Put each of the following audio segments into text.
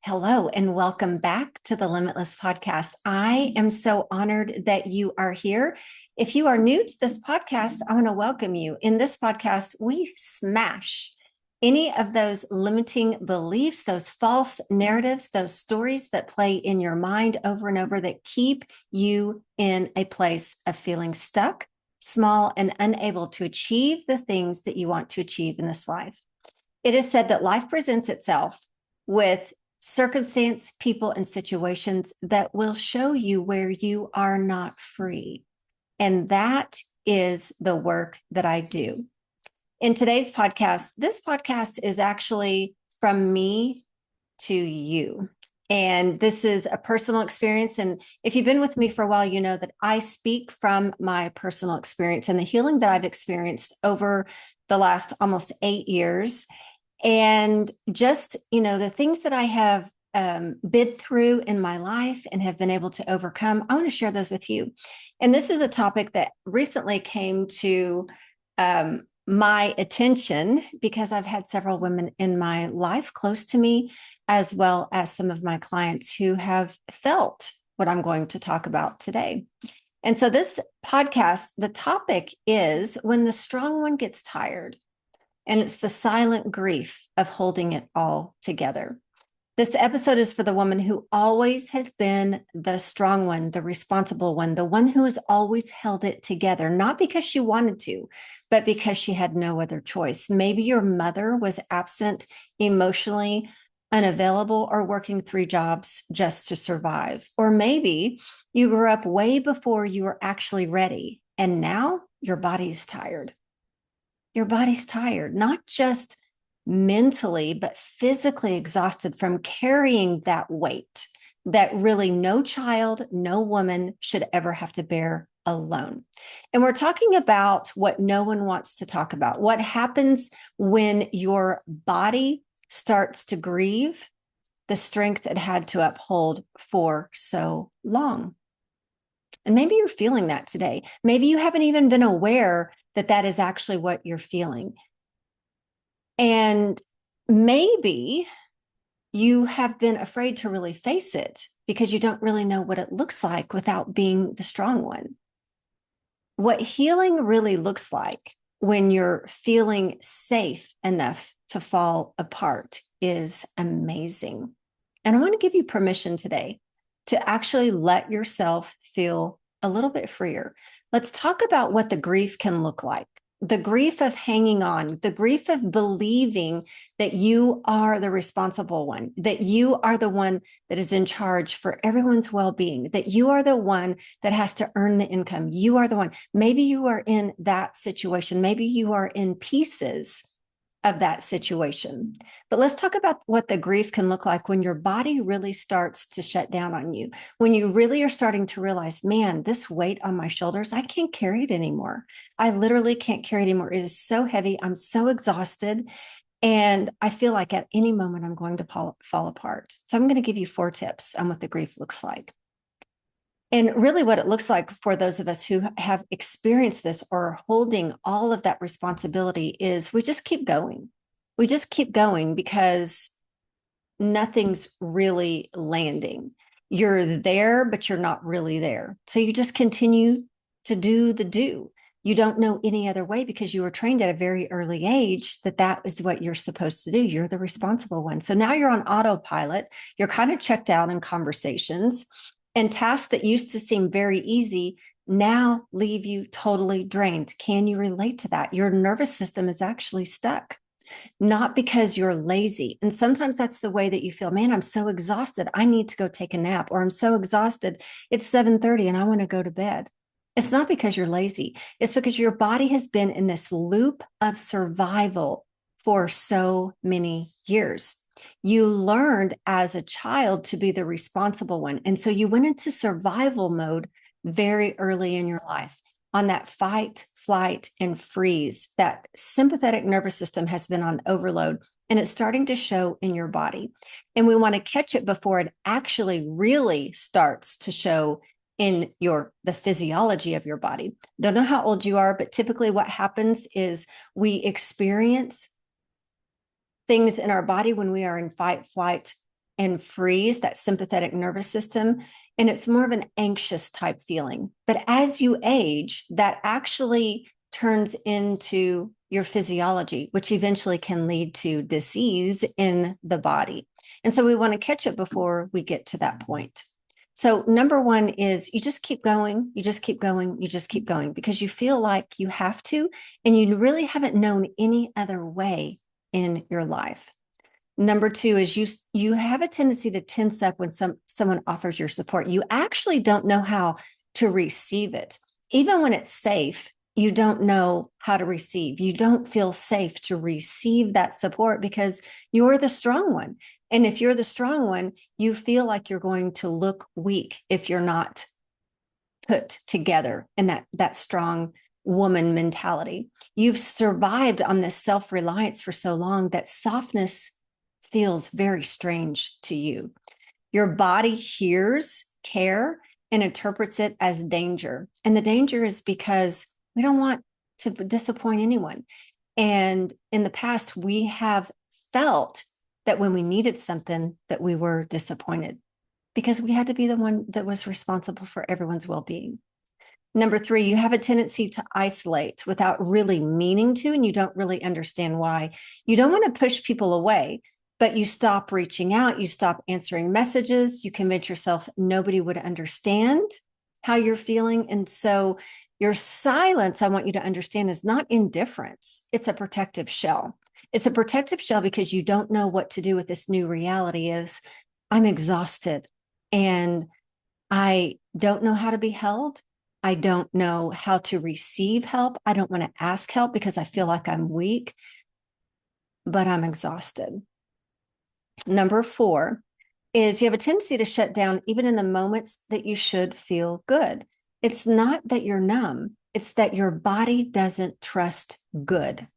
Hello, and welcome back to the Limitless Podcast. I am so honored that you are here. If you are new to this podcast, I want to welcome you. In this podcast, we smash any of those limiting beliefs, those false narratives, those stories that play in your mind over and over that keep you in a place of feeling stuck, small, and unable to achieve the things that you want to achieve in this life. It is said that life presents itself with circumstance, people, and situations that will show you where you are not free. And that is the work that I do. In today's podcast, this podcast is actually from me to you. And this is a personal experience. And if you've been with me for a while, you know that I speak from my personal experience and the healing that I've experienced over the last almost 8 years. And just, the things that I have been through in my life and have been able to overcome, I want to share those with you. And this is a topic that recently came to my attention because I've had several women in my life close to me, as well as some of my clients who have felt what I'm going to talk about today. And so this podcast, the topic is when the strong one gets tired. And it's the silent grief of holding it all together. This episode is for the woman who always has been the strong one, the responsible one, the one who has always held it together, not because she wanted to, but because she had no other choice. Maybe your mother was absent, emotionally unavailable, or working 3 jobs just to survive. Or maybe you grew up way before you were actually ready, and now your body's tired. Your body's tired, not just mentally, but physically exhausted from carrying that weight that really no child, no woman should ever have to bear alone. And we're talking about what no one wants to talk about. What happens when your body starts to grieve the strength it had to uphold for so long. And maybe you're feeling that today. Maybe you haven't even been aware that that is actually what you're feeling. And maybe you have been afraid to really face it because you don't really know what it looks like without being the strong one. What healing really looks like when you're feeling safe enough to fall apart is amazing. And I want to give you permission today to actually let yourself feel a little bit freer. Let's talk about what the grief can look like. The grief of hanging on, the grief of believing that you are the responsible one, that you are the one that is in charge for everyone's well-being, that you are the one that has to earn the income. You are the one. Maybe you are in that situation. Maybe you are in pieces of that situation. But let's talk about what the grief can look like when your body really starts to shut down on you, when you really are starting to realize, man, this weight on my shoulders, I can't carry it anymore. I literally can't carry it anymore. It is so heavy. I'm so exhausted. And I feel like at any moment I'm going to fall apart. So I'm going to give you 4 tips on what the grief looks like. And really what it looks like for those of us who have experienced this or are holding all of that responsibility is we just keep going. We just keep going because nothing's really landing. You're there, but you're not really there. So you just continue to do the do. You don't know any other way because you were trained at a very early age that that is what you're supposed to do. You're the responsible one. So now you're on autopilot. You're kind of checked out in conversations. And tasks that used to seem very easy now leave you totally drained. Can you relate to that? Your nervous system is actually stuck, not because you're lazy. And sometimes that's the way that you feel, man, I'm so exhausted. I need to go take a nap, or I'm so exhausted. It's 7:30 and I want to go to bed. It's not because you're lazy. It's because your body has been in this loop of survival for so many years. You learned as a child to be the responsible one. And so you went into survival mode very early in your life on that fight, flight, and freeze. That sympathetic nervous system has been on overload and it's starting to show in your body. And we want to catch it before it actually really starts to show in the physiology of your body. Don't know how old you are, but typically what happens is we experience things in our body when we are in fight, flight, and freeze that sympathetic nervous system. And it's more of an anxious type feeling. But as you age, that actually turns into your physiology, which eventually can lead to disease in the body. And so we want to catch it before we get to that point. So number one is you just keep going, you just keep going, you just keep going because you feel like you have to, and you really haven't known any other way in your life. Number two is you have a tendency to tense up when someone offers your support. You actually don't know how to receive it. Even when it's safe, you don't know how to receive. You don't feel safe to receive that support because you're the strong one. And if you're the strong one, you feel like you're going to look weak if you're not put together in that strong woman mentality. You've survived on this self-reliance for so long that softness feels very strange to you. Your body hears care and interprets it as danger. And the danger is because we don't want to disappoint anyone. And in the past, we have felt that when we needed something, that we were disappointed because we had to be the one that was responsible for everyone's well-being. Number three, you have a tendency to isolate without really meaning to, and you don't really understand why. You don't want to push people away, but you stop reaching out, you stop answering messages, you convince yourself nobody would understand how you're feeling. And so your silence, I want you to understand, is not indifference. It's a protective shell. It's a protective shell because you don't know what to do with this new reality is I'm exhausted and I don't know how to be held. I don't know how to receive help. I don't want to ask help because I feel like I'm weak, but I'm exhausted. Number four is you have a tendency to shut down even in the moments that you should feel good. It's not that you're numb. It's that your body doesn't trust good.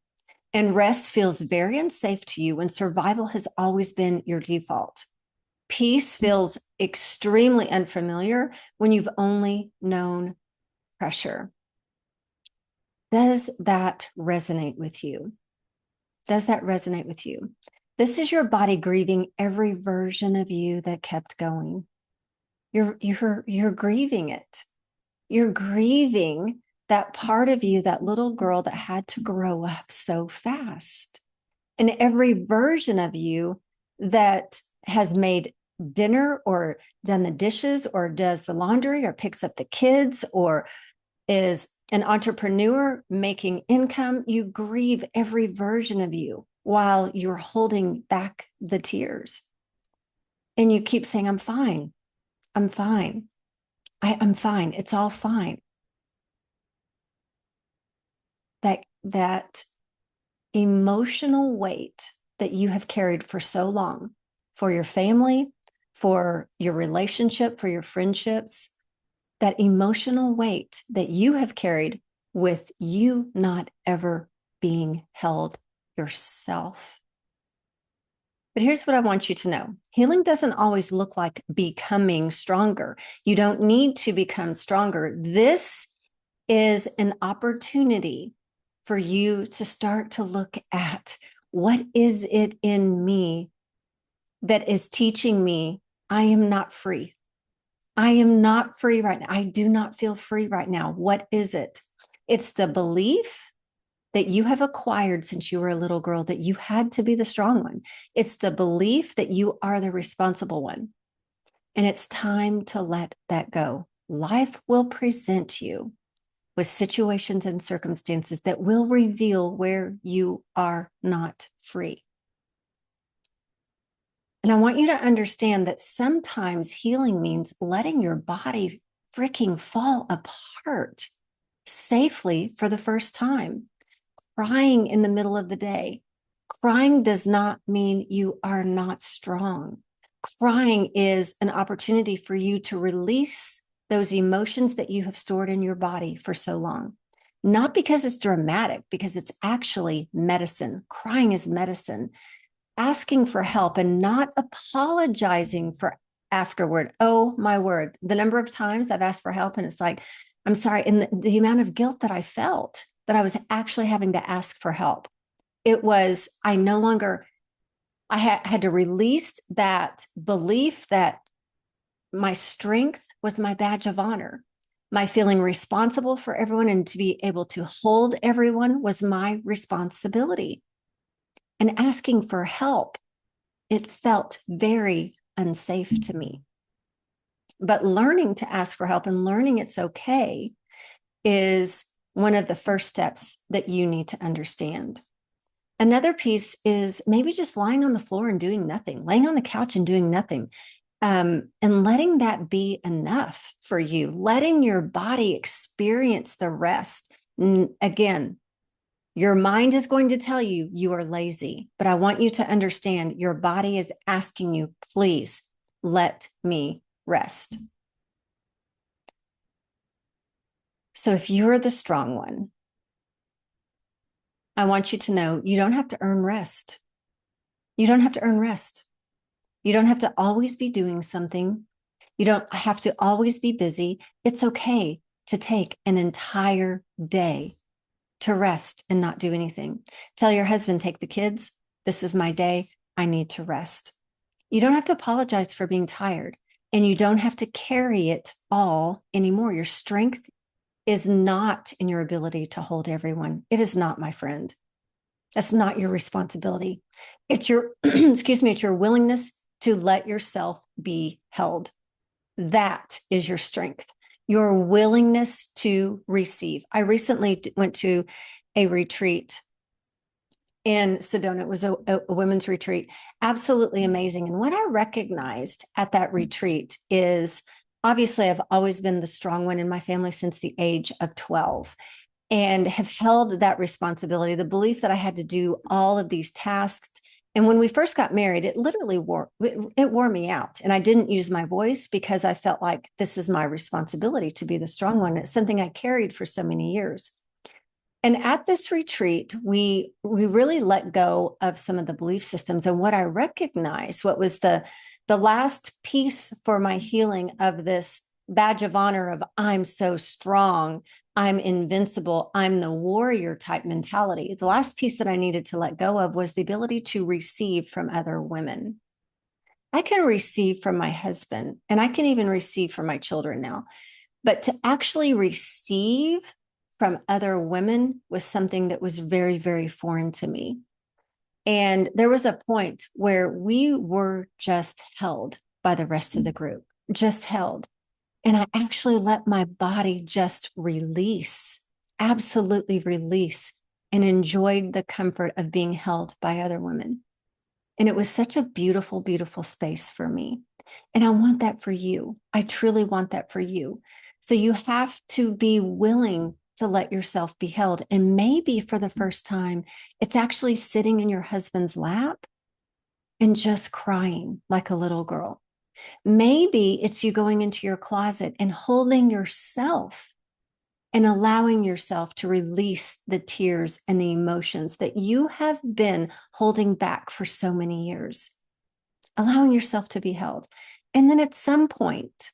And rest feels very unsafe to you when survival has always been your default. Peace feels extremely unfamiliar when you've only known pressure. Does that resonate with you? Does that resonate with you? This is your body grieving every version of you that kept going. You're grieving it. You're grieving that part of you, that little girl that had to grow up so fast. And every version of you that has made dinner or done the dishes or does the laundry or picks up the kids or is an entrepreneur making income, you grieve every version of you while you're holding back the tears. And you keep saying, I'm fine. I'm fine. I'm fine. It's all fine. That emotional weight that you have carried for so long for your family, for your relationship, for your friendships, that emotional weight that you have carried with you not ever being held yourself. But here's what I want you to know. Healing doesn't always look like becoming stronger. You don't need to become stronger. This is an opportunity for you to start to look at what is it in me that is teaching me I am not free. I am not free right now. I do not feel free right now. What is it? It's the belief that you have acquired since you were a little girl that you had to be the strong one. It's the belief that you are the responsible one. And it's time to let that go. Life will present you with situations and circumstances that will reveal where you are not free. And I want you to understand that sometimes healing means letting your body freaking fall apart safely for the first time. Crying in the middle of the day. Crying does not mean you are not strong. Crying is an opportunity for you to release those emotions that you have stored in your body for so long. Not because it's dramatic, because it's actually medicine. Crying is medicine. Asking for help and not apologizing for afterward. Oh, my word. The number of times I've asked for help and it's like, I'm sorry. And the amount of guilt that I felt that I was actually having to ask for help. It was, I no longer I had to release that belief that my strength was my badge of honor. My feeling responsible for everyone and to be able to hold everyone was my responsibility. And asking for help, it felt very unsafe to me. But learning to ask for help and learning it's okay is one of the first steps that you need to understand. Another piece is maybe just lying on the floor and doing nothing, laying on the couch and doing nothing. And letting that be enough for you, letting your body experience the rest. Again, your mind is going to tell you you are lazy, but I want you to understand your body is asking you, please let me rest. So if you're the strong one, I want you to know you don't have to earn rest. You don't have to earn rest. You don't have to always be doing something. You don't have to always be busy. It's okay to take an entire day to rest and not do anything. Tell your husband, take the kids. This is my day. I need to rest. You don't have to apologize for being tired, and you don't have to carry it all anymore. Your strength is not in your ability to hold everyone. It is not, my friend. That's not your responsibility. It's your, excuse me, it's your willingness to let yourself be held. That is your strength, your willingness to receive. I recently went to a retreat in Sedona. It was a women's retreat, absolutely amazing. And what I recognized at that retreat is obviously I've always been the strong one in my family since the age of 12 and have held that responsibility, the belief that I had to do all of these tasks. And when we first got married, it literally wore me out. And I didn't use my voice because I felt like this is my responsibility to be the strong one. It's something I carried for so many years. And at this retreat, we really let go of some of the belief systems. And what I recognized, what was the last piece for my healing of this badge of honor of I'm so strong, I'm invincible, I'm the warrior type mentality. The last piece that I needed to let go of was the ability to receive from other women. I can receive from my husband, and I can even receive from my children now. But to actually receive from other women was something that was very, very foreign to me. And there was a point where we were just held by the rest of the group, just held. And I actually let my body just release, absolutely release, and enjoyed the comfort of being held by other women. And it was such a beautiful, beautiful space for me. And I want that for you. I truly want that for you. So you have to be willing to let yourself be held. And maybe for the first time, it's actually sitting in your husband's lap and just crying like a little girl. Maybe it's you going into your closet and holding yourself and allowing yourself to release the tears and the emotions that you have been holding back for so many years, allowing yourself to be held. And then at some point,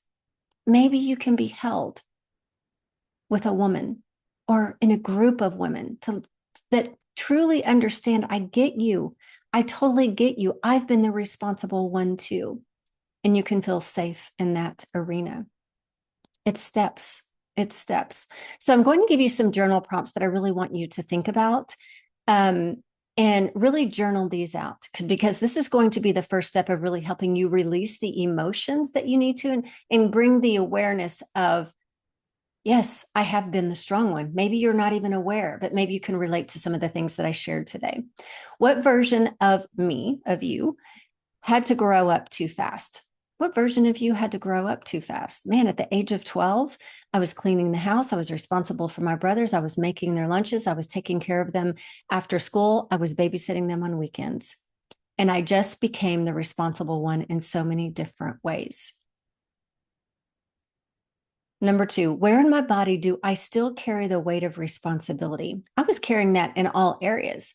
maybe you can be held with a woman or in a group of women that truly understand, I get you. I totally get you. I've been the responsible one too. And you can feel safe in that arena. It's steps. It's steps. So I'm going to give you some journal prompts that I really want you to think about and really journal these out because this is going to be the first step of really helping you release the emotions that you need to and bring the awareness of, yes, I have been the strong one. Maybe you're not even aware, but maybe you can relate to some of the things that I shared today. What version of me, of you, had to grow up too fast? What version of you had to grow up too fast? Man, at the age of 12, I was cleaning the house. I was responsible for my brothers. I was making their lunches. I was taking care of them after school. I was babysitting them on weekends. And I just became the responsible one in so many different ways. Number 2, where in my body do I still carry the weight of responsibility? I was carrying that in all areas.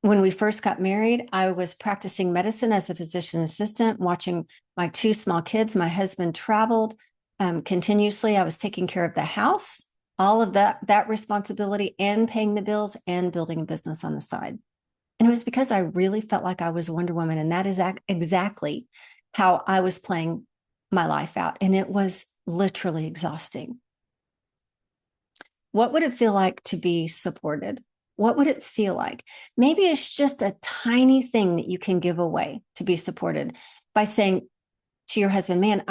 When we first got married, I was practicing medicine as a physician assistant, watching my 2 small kids. My husband traveled continuously. I was taking care of the house, all of that responsibility, and paying the bills and building a business on the side. And it was because I really felt like I was Wonder Woman. And that is exactly how I was playing my life out. And it was literally exhausting. What would it feel like to be supported? What would it feel like? Maybe it's just a tiny thing that you can give away to be supported by saying to your husband, man,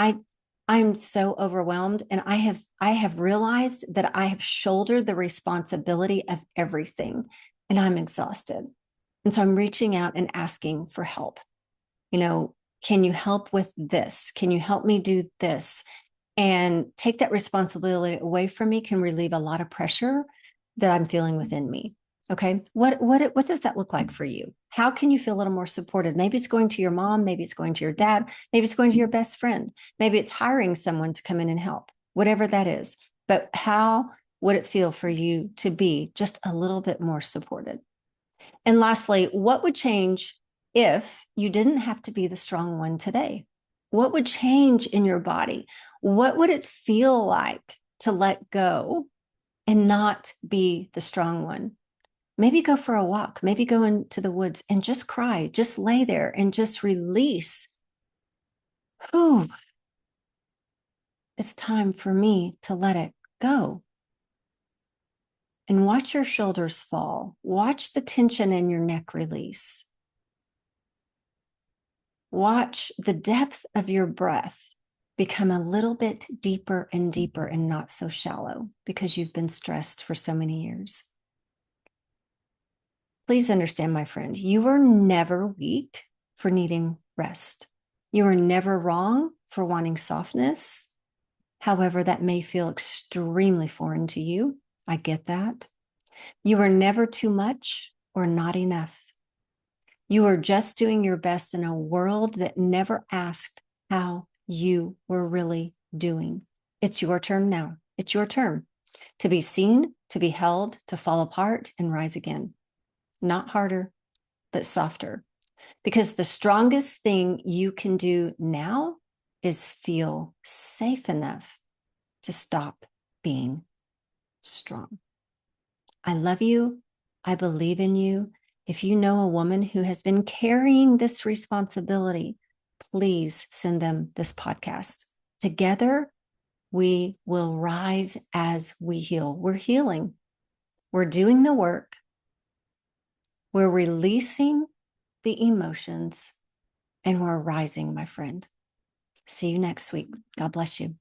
I'm so overwhelmed and I have realized that I have shouldered the responsibility of everything and I'm exhausted. And so I'm reaching out and asking for help. You know, can you help with this? Can you help me do this? And take that responsibility away from me can relieve a lot of pressure that I'm feeling within me. Okay. What does that look like for you? How can you feel a little more supported? Maybe it's going to your mom, maybe it's going to your dad, maybe it's going to your best friend, maybe it's hiring someone to come in and help, whatever that is. But how would it feel for you to be just a little bit more supported? And lastly, what would change if you didn't have to be the strong one today? What would change in your body? What would it feel like to let go and not be the strong one? Maybe go for a walk, maybe go into the woods and just cry, just lay there and just release. Whew, it's time for me to let it go. And watch your shoulders fall. Watch the tension in your neck release. Watch the depth of your breath become a little bit deeper and deeper and not so shallow because you've been stressed for so many years. Please understand, my friend, you are never weak for needing rest. You are never wrong for wanting softness. However, that may feel extremely foreign to you. I get that. You are never too much or not enough. You are just doing your best in a world that never asked how you were really doing. It's your turn now. It's your turn to be seen, to be held, to fall apart and rise again. Not harder, but softer. Because the strongest thing you can do now is feel safe enough to stop being strong. I love you. I believe in you. If you know a woman who has been carrying this responsibility, please send them this podcast. Together, we will rise as we heal. We're healing. We're doing the work. We're releasing the emotions and we're rising, my friend. See you next week. God bless you.